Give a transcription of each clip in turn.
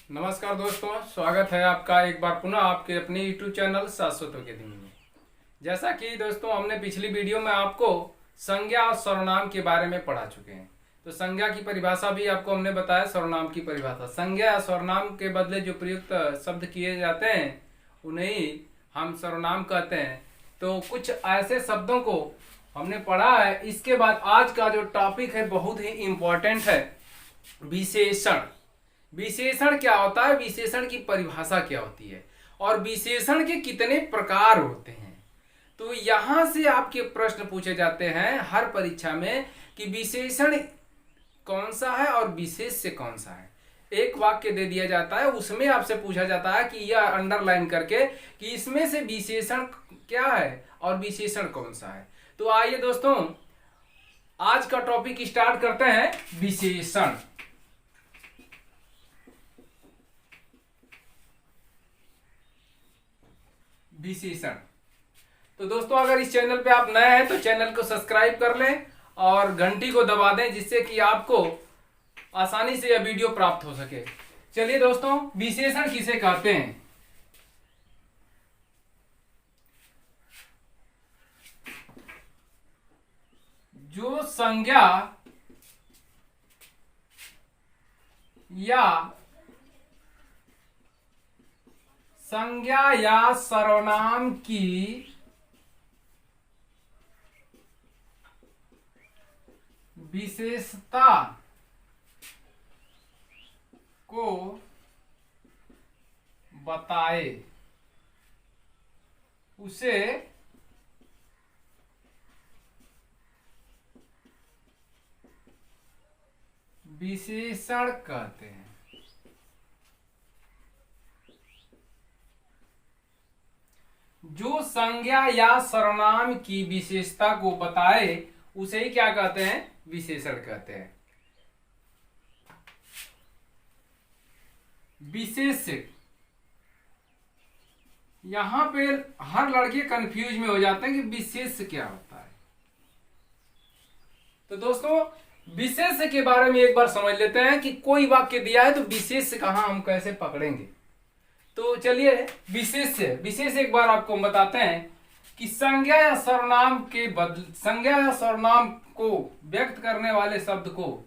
नमस्कार दोस्तों, स्वागत है आपका एक बार पुनः आपके अपने YouTube चैनल शाश्वतों के दिन में। जैसा कि दोस्तों हमने पिछली वीडियो में आपको संज्ञा और सर्वनाम के बारे में पढ़ा चुके हैं। तो संज्ञा की परिभाषा भी आपको हमने बताया, सर्वनाम की परिभाषा। संज्ञा या सर्वनाम के बदले जो प्रयुक्त शब्द किए जाते हैं उन्हें ही हम सर्वनाम कहते हैं। तो कुछ ऐसे शब्दों को हमने पढ़ा है। इसके बाद आज का जो टॉपिक है बहुत ही इम्पोर्टेंट है, विशेषण। विशेषण क्या होता है, विशेषण की परिभाषा क्या होती है और विशेषण के कितने प्रकार होते हैं। तो यहां से आपके प्रश्न पूछे जाते हैं हर परीक्षा में कि विशेषण कौन सा है और विशेष्य कौन सा है। एक वाक्य दे दिया जाता है, उसमें आपसे पूछा जाता है कि यह अंडरलाइन करके कि इसमें से विशेषण क्या है और विशेषण कौन सा है। तो आइए दोस्तों आज का टॉपिक स्टार्ट करते हैं, विशेषण। विशेषण। तो दोस्तों अगर इस चैनल पे आप नए हैं तो चैनल को सब्सक्राइब कर लें और घंटी को दबा दें, जिससे कि आपको आसानी से यह वीडियो प्राप्त हो सके। चलिए दोस्तों, विशेषण किसे कहते हैं। जो संज्ञा या सर्वनाम की विशेषता को बताए उसे विशेषण कहते हैं। जो संज्ञा या सर्वनाम की विशेषता को बताए उसे ही क्या कहते हैं, विशेषण कहते हैं। विशेष्य, यहां पे हर लड़के कंफ्यूज में हो जाते हैं कि विशेष्य क्या होता है। तो दोस्तों विशेष्य के बारे में एक बार समझ लेते हैं कि कोई वाक्य दिया है तो विशेष्य कहां हम कैसे पकड़ेंगे। तो चलिए विशेष्य एक बार आपको हम बताते हैं कि संज्ञा या सर्वनाम को व्यक्त करने वाले शब्द को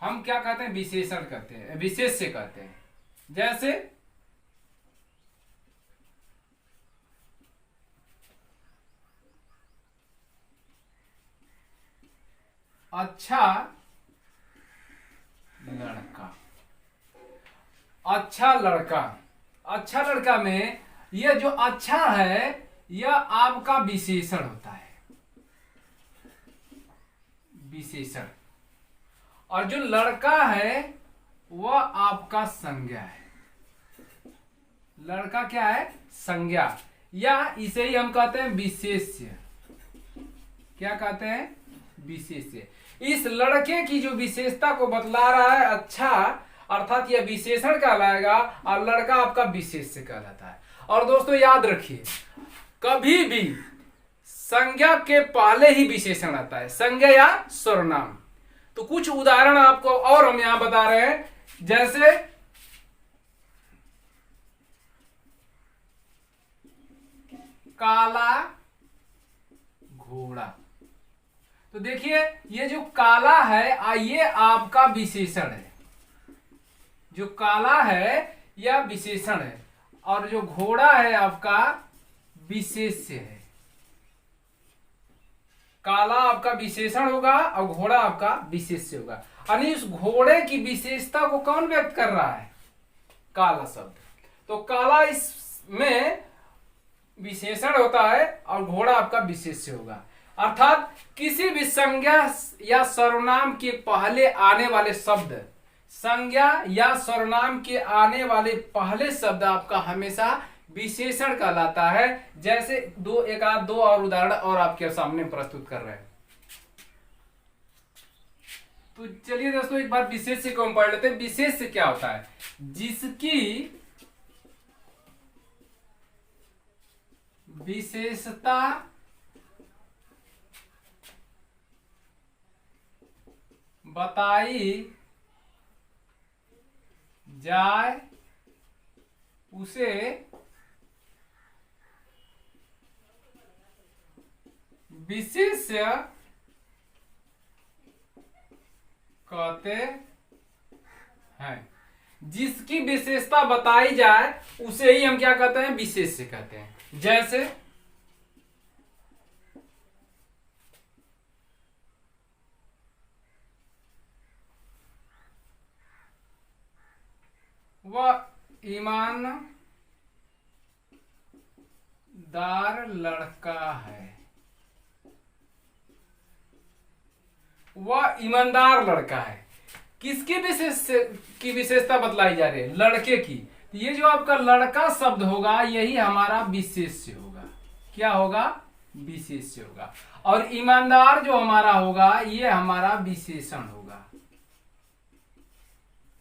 हम क्या कहते हैं, विशेषण कहते हैं, विशेष्य कहते हैं। जैसे अच्छा लड़का। अच्छा लड़का, अच्छा लड़का में यह जो अच्छा है यह आपका विशेषण होता है, विशेषण। और जो लड़का है वह आपका संज्ञा है। लड़का क्या है, संज्ञा, या इसे ही हम कहते हैं विशेष्य। क्या कहते हैं, विशेष्य। इस लड़के की जो विशेषता को बतला रहा है अच्छा, अर्थात यह विशेषण कहलाएगा और लड़का आपका विशेष्य कहलाता है। और दोस्तों याद रखिए, कभी भी संज्ञा के पहले ही विशेषण आता है, संज्ञा या सर्वनाम। तो कुछ उदाहरण आपको और हम यहां बता रहे हैं, जैसे काला घोड़ा। तो देखिए ये जो काला है ये आपका विशेषण है। जो काला है यह विशेषण है और जो घोड़ा है आपका विशेष्य है। काला आपका विशेषण होगा और घोड़ा आपका विशेष्य होगा। यानी उस घोड़े की विशेषता को कौन व्यक्त कर रहा है, काला शब्द। तो काला इसमें विशेषण होता है और घोड़ा आपका विशेष्य होगा। अर्थात किसी भी संज्ञा या सर्वनाम के पहले आने वाले शब्द, संज्ञा या सर्वनाम के आने वाले पहले शब्द आपका हमेशा विशेषण कहलाता है। जैसे एक आध दो और उदाहरण और आपके सामने प्रस्तुत कर रहे हैं। तो चलिए दोस्तों एक बार विशेष्य को हम पढ़ लेते हैं। विशेष्य क्या होता है, जिसकी विशेषता बताई जाए उसे विशेष्य कहते हैं। जिसकी विशेषता बताई जाए उसे ही हम क्या कहते हैं, विशेष्य कहते हैं। जैसे वह ईमानदार लड़का है, वह ईमानदार लड़का है। किसकी विशेषता बतलाई जा रही है, लड़के की। ये जो आपका लड़का शब्द होगा यही हमारा विशेष्य होगा। क्या होगा, विशेष्य होगा। और ईमानदार जो हमारा होगा ये हमारा विशेषण होगा।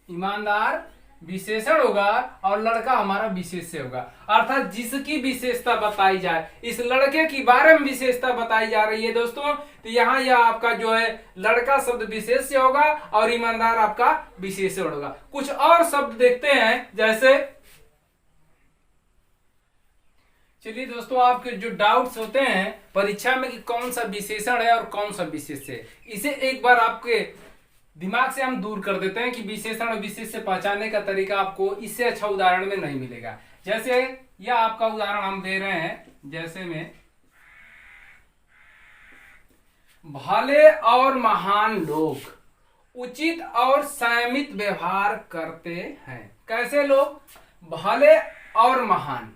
ईमानदार विशेषण होगा और लड़का हमारा विशेष्य होगा। अर्थात जिसकी विशेषता बताई जाए, इस लड़के की बारे में विशेषता बताई जा रही है दोस्तों, तो यहाँ यह आपका जो है लड़का शब्द विशेष्य होगा और ईमानदार आपका विशेषण होगा। कुछ और शब्द देखते हैं, जैसे चलिए दोस्तों, आपके जो डाउट्स होते हैं परीक्षा में कि कौन सा विशेषण है और कौन सा विशेष्य है, इसे एक बार आपके दिमाग से हम दूर कर देते हैं कि विशेषण और विशेष्य पहचानने का तरीका आपको इससे अच्छा उदाहरण में नहीं मिलेगा। जैसे यह आपका उदाहरण हम दे रहे हैं, जैसे में भले और महान लोग उचित और संयमित व्यवहार करते हैं। कैसे लोग, भले और महान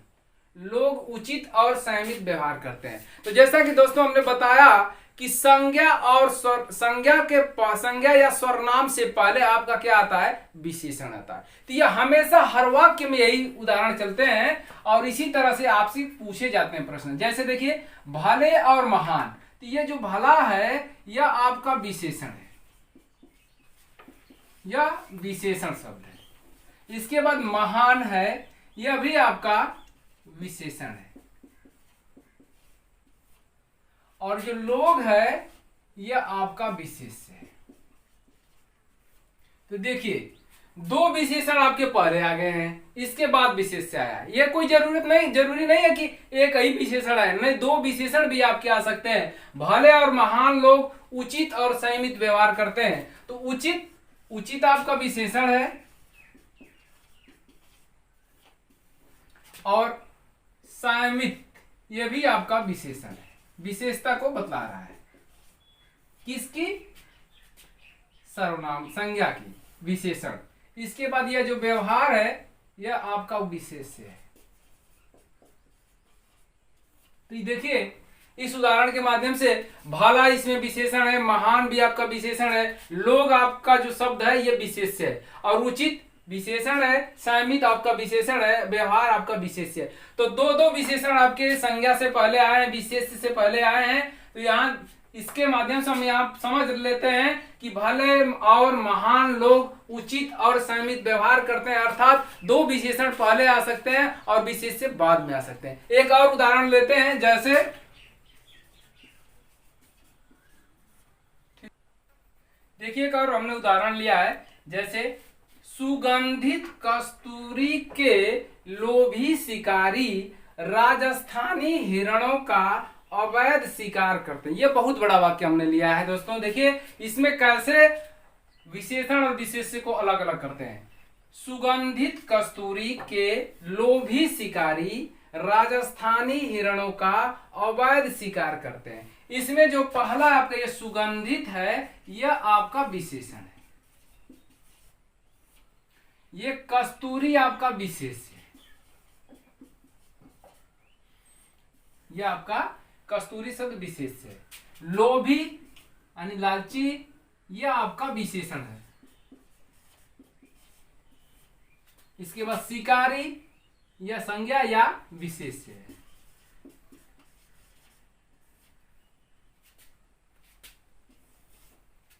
लोग उचित और संयमित व्यवहार करते हैं। तो जैसा कि दोस्तों हमने बताया कि संज्ञा और संज्ञा या सर्वनाम से पहले आपका क्या आता है, विशेषण आता है। तो ये हमेशा हर वाक्य में यही उदाहरण चलते हैं और इसी तरह से आपसे पूछे जाते हैं प्रश्न। जैसे देखिए भले और महान, तो ये जो भला है यह आपका विशेषण है, यह विशेषण शब्द है। इसके बाद महान है, यह भी आपका विशेषण है। और जो लोग है यह आपका विशेष्य है। तो देखिए दो विशेषण आपके पहले आ गए हैं, इसके बाद विशेष्य आया। यह कोई जरूरी नहीं है कि एक ही विशेषण आए, नहीं, दो विशेषण भी आपके आ सकते हैं। भले और महान लोग उचित और संयमित व्यवहार करते हैं, तो उचित आपका विशेषण है और संयमित यह भी आपका विशेषण है, विशेषता को बतला रहा है। किसकी, सर्वनाम संज्ञा की, विशेषण। इसके बाद यह जो व्यवहार है यह आपका विशेष्य है। तो देखिए इस उदाहरण के माध्यम से भला इसमें विशेषण है, महान भी आपका विशेषण है, लोग आपका जो शब्द है यह विशेष्य है, और उचित विशेषण है, संयमित आपका विशेषण है, व्यवहार आपका विशेष्य है। तो दो विशेषण आपके संज्ञा से पहले आए हैं, विशेष्य से पहले आए हैं। तो यहाँ इसके माध्यम से हम यहाँ समझ लेते हैं कि भले और महान लोग उचित और संयमित व्यवहार करते हैं, अर्थात दो विशेषण पहले आ सकते हैं और विशेष्य बाद में आ सकते हैं। एक और उदाहरण लेते हैं, जैसे देखिए एक और हमने उदाहरण लिया है, जैसे सुगंधित कस्तूरी के लोभी शिकारी राजस्थानी हिरणों का अवैध शिकार करते हैं। ये बहुत बड़ा वाक्य हमने लिया है दोस्तों। देखिए इसमें कैसे विशेषण और विशेष्य को अलग अलग करते हैं। सुगंधित कस्तूरी के लोभी शिकारी राजस्थानी हिरणों का अवैध शिकार करते हैं। इसमें जो पहला आपका ये सुगंधित है यह आपका विशेषण है, ये कस्तूरी आपका विशेष्य है, यह आपका कस्तूरी शब्द विशेष्य है। लोभी यानी लालची यह आपका विशेषण है। इसके बाद शिकारी यह संज्ञा या विशेष्य है।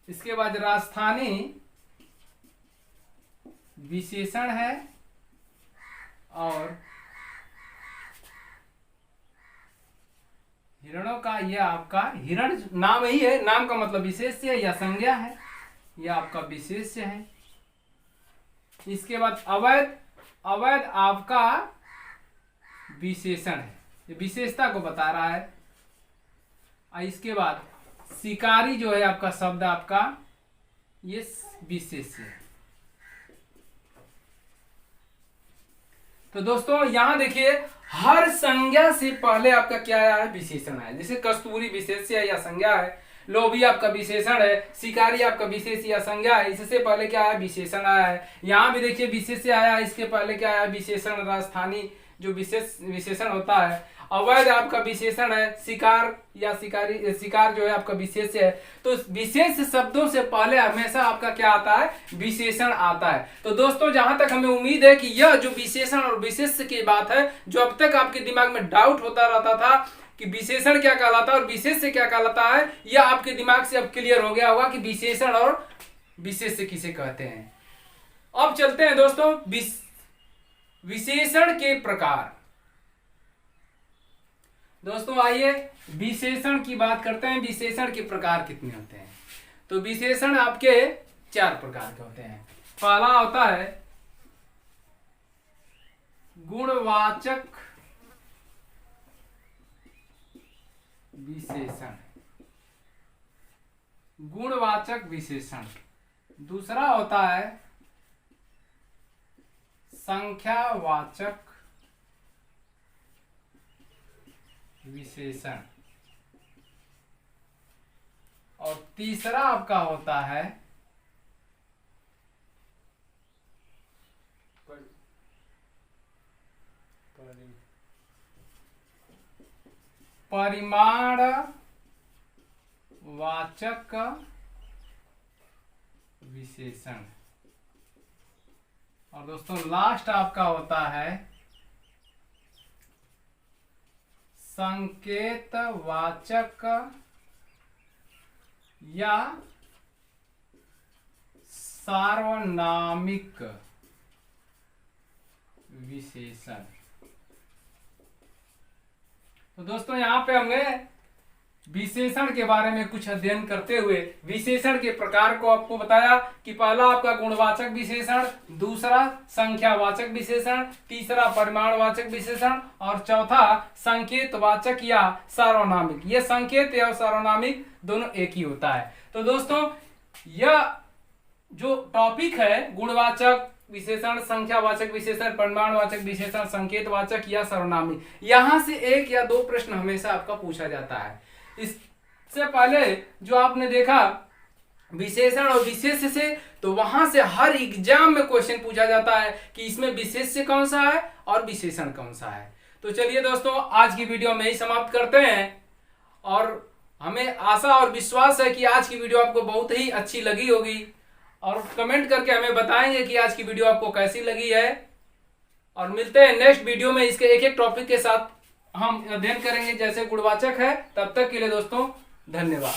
इसके बाद राजस्थानी विशेषण है और हिरणों का यह आपका, हिरण नाम ही है, नाम का मतलब विशेष्य है या संज्ञा है, यह आपका विशेष्य है। इसके बाद अवैध, अवैध आपका विशेषण है, ये विशेषता को बता रहा है। और इसके बाद शिकारी जो है आपका शब्द आपका ये विशेष्य है। तो दोस्तों यहां देखिए हर संज्ञा से पहले आपका क्या आया है, विशेषण है। जैसे कस्तूरी विशेष्य या संज्ञा है, लोभी आपका विशेषण है, शिकारी आपका विशेष्य या संज्ञा है, इससे पहले क्या आया, विशेषण आया है। यहाँ भी देखिए विशेष्य आया है, इसके पहले क्या आया, विशेषण। राजस्थानी जो विशेषण होता है। अवैध आपका विशेषण है, शिकार या शिकारी, शिकार जो है आपका विशेष्य है। तो विशेष शब्दों से पहले हमेशा आपका क्या आता है, विशेषण आता है। तो दोस्तों जहां तक हमें उम्मीद है कि यह जो विशेषण और विशेष्य की बात है, जो अब तक आपके दिमाग में डाउट होता रहता था कि विशेषण क्या कहलाता है और विशेष्य क्या कहलाता है, यह आपके दिमाग से अब क्लियर हो गया होगा कि विशेषण और विशेष्य किसे कहते हैं। अब चलते हैं दोस्तों विशेषण के प्रकार। दोस्तों आइए विशेषण की बात करते हैं। विशेषण के प्रकार कितने होते हैं? तो विशेषण आपके 4 प्रकार के होते हैं। पहला होता है गुणवाचक विशेषण, गुणवाचक विशेषण। दूसरा होता है संख्यावाचक विशेषण। और तीसरा आपका होता है परिमाणवाचक विशेषण। और दोस्तों लास्ट आपका होता है संकेतवाचक या सार्वनामिक विशेषण। तो दोस्तों यहाँ पे हमने विशेषण के बारे में कुछ अध्ययन करते हुए विशेषण के प्रकार को आपको बताया कि पहला आपका गुणवाचक विशेषण, दूसरा संख्यावाचक विशेषण, तीसरा परिमाणवाचक विशेषण और चौथा संकेतवाचक या सार्वनामिक। यह संकेत या सार्वनामिक दोनों एक ही होता है। तो दोस्तों यह जो टॉपिक है गुणवाचक विशेषण, संख्यावाचक विशेषण, परिमाणवाचक विशेषण, संकेतवाचक या सर्वनामिक, यहां से 1 या 2 प्रश्न हमेशा आपका पूछा जाता है। इससे पहले जो आपने देखा विशेषण और विशेष्य से, तो वहां से हर एग्जाम में क्वेश्चन पूछा जाता है कि इसमें विशेष्य कौन सा है और विशेषण कौन सा है। तो चलिए दोस्तों आज की वीडियो में ही समाप्त करते हैं और हमें आशा और विश्वास है कि आज की वीडियो आपको बहुत ही अच्छी लगी होगी और कमेंट करके हमें बताएंगे कि आज की वीडियो आपको कैसी लगी है। और मिलते हैं नेक्स्ट वीडियो में इसके एक टॉपिक के साथ हम अध्ययन करेंगे जैसे गुणवाचक है। तब तक के लिए दोस्तों धन्यवाद।